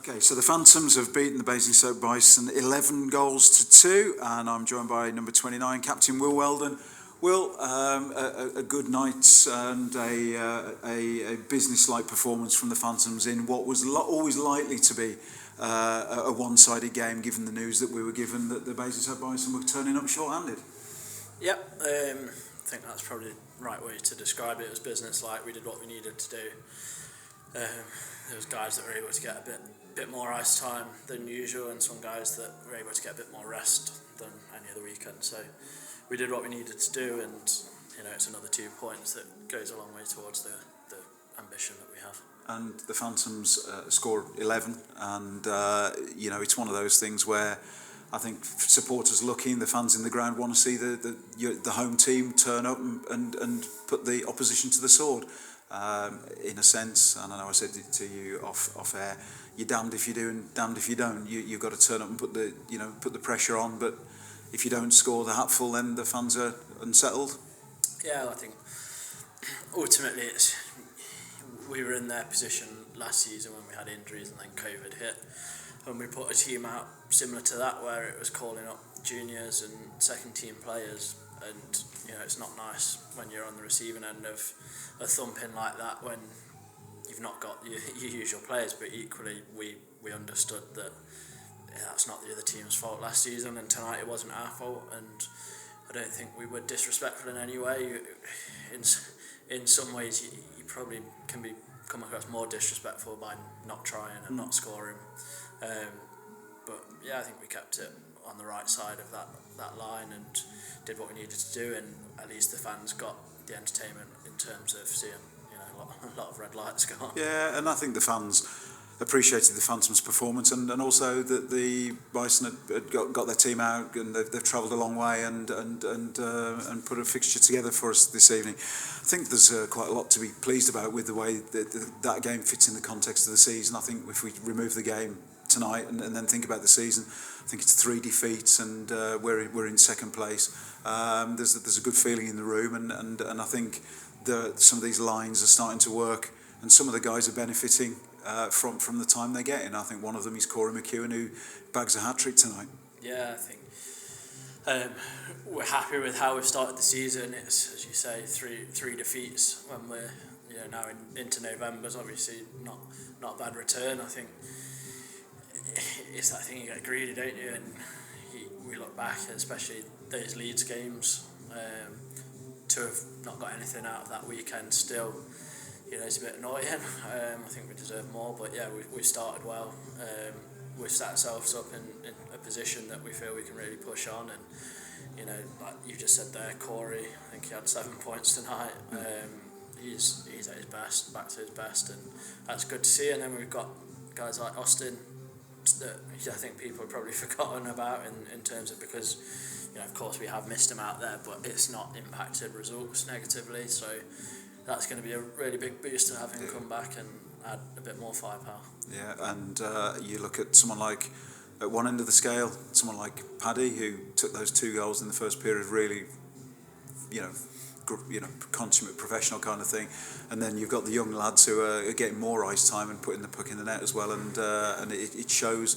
Okay, so the Phantoms have beaten the Basingstoke Bison 11 goals to 2, and I'm joined by number 29, Captain Will Weldon. Will, a good night and a business-like performance from the Phantoms in what was always likely to be a one-sided game, given the news that we were given that the Basingstoke Bison were turning up short-handed. Yep, I think that's probably the right way to describe it. It was business-like. We did what we needed to do. There was guys that were able to get a bit more ice time than usual, and some guys that were able to get a bit more rest than any other weekend. So we did what we needed to do, and it's another 2 points that goes a long way towards the ambition that we have. And the Phantoms scored 11, and it's one of those things where I think supporters looking, the fans in the ground want to see the home team turn up and put the opposition to the sword. In a sense, and I know I said it to you off air, you're damned if you do and damned if you don't. You've got to turn up and put the pressure on, but if you don't score the hatful, then the fans are unsettled. Yeah, I think ultimately we were in their position last season when we had injuries and then COVID hit, and we put a team out similar to that where it was calling up juniors and second team players, and it's not nice when you're on the receiving end of a thumping like that when you've not got your usual players. But equally we understood that that's not the other team's fault last season, and tonight it wasn't our fault, and I don't think we were disrespectful in any way. In some ways you probably can come across more disrespectful by not trying and not scoring, but yeah, I think we kept it on the right side of that line and did what we needed to do, and at least the fans got the entertainment in terms of seeing a lot of red lights go on. Yeah, and I think the fans appreciated the Phantoms' performance, and also that the Bison had got their team out, and they've travelled a long way and put a fixture together for us this evening. I think there's quite a lot to be pleased about with the way that game fits in the context of the season. I think if we remove the game tonight and then think about the season, I think it's 3 defeats and we're in second place. There's a good feeling in the room, and I think some of these lines are starting to work, and some of the guys are benefiting from the time they're getting. I think one of them is Corey McEwen, who bags a hat-trick tonight. Yeah, I think we're happy with how we've started the season. It's, as you say, three defeats when we're now into November. It's obviously not a bad return. I think it's that thing, you get greedy, don't you? And we look back, especially those Leeds games, to have not got anything out of that weekend still, it's a bit annoying. I think we deserve more, but yeah, we started well. We've set ourselves up in a position that we feel we can really push on, and like you just said there, Corey, I think he had 7 points tonight. He's at his best, back to his best, and that's good to see. And then we've got guys like Austin that I think people have probably forgotten about in terms of, because of course we have missed him out there, but it's not impacted results negatively, so that's going to be a really big boost to have him come back and add a bit more firepower. Yeah, and you look at someone like, at one end of the scale, someone like Paddy, who took those 2 goals in the first period, really, consummate professional kind of thing, and then you've got the young lads who are getting more ice time and putting the puck in the net as well, and it shows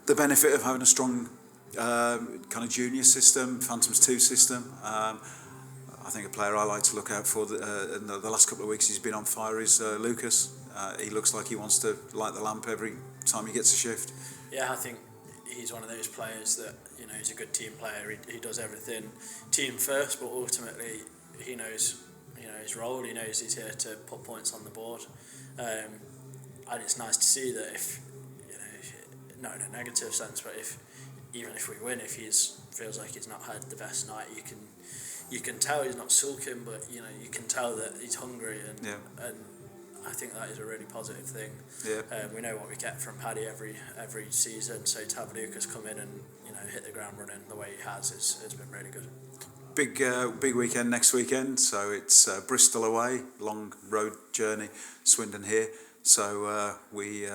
the benefit of having a strong kind of junior system, Phantoms 2 system. I think a player I like to look out for in the last couple of weeks he's been on fire is Lucas. He looks like he wants to light the lamp every time he gets a shift. Yeah, I think he's one of those players that he's a good team player. He does everything team first, but ultimately he knows his role. He knows he's here to put points on the board, and it's nice to see that if not in a negative sense, but even if we win, if he feels like he's not had the best night, you can tell he's not sulking, but you can tell that he's hungry, and I think that is a really positive thing. Yeah. We know what we get from Paddy every season, so to have Lucas come in and hit the ground running the way he has been really good. Big weekend next weekend, so it's Bristol away, long road journey, Swindon here. So we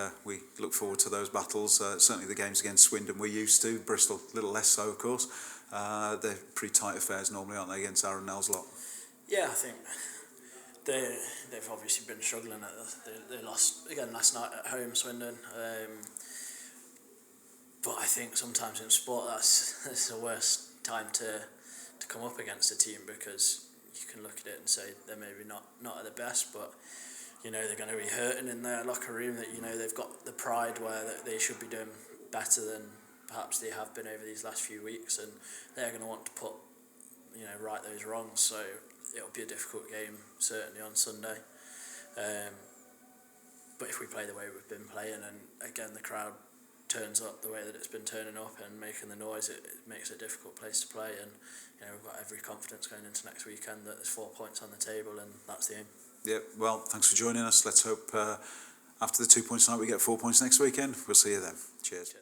look forward to those battles. Certainly the games against Swindon we're used to. Bristol a little less so, of course. They're pretty tight affairs normally, aren't they, against Aaron Nell's lot? Yeah, I think they've obviously been struggling. They lost again last night at home, Swindon. But I think sometimes in sport that's the worst time to come up against a team, because you can look at it and say they're maybe not at the best, but you know they're going to be hurting in their locker room, that you know they've got the pride where they should be doing better than perhaps they have been over these last few weeks, and they're going to want to put, you know, right those wrongs. So it'll be a difficult game certainly on Sunday. But if we play the way we've been playing, and again the crowd turns up the way that it's been turning up and making the noise, it makes it a difficult place to play. And you know, we've got every confidence going into next weekend that there's 4 points on the table, and that's the aim. Yeah, well, thanks for joining us. Let's hope after the 2 points tonight we get 4 points next weekend. We'll see you then. Cheers.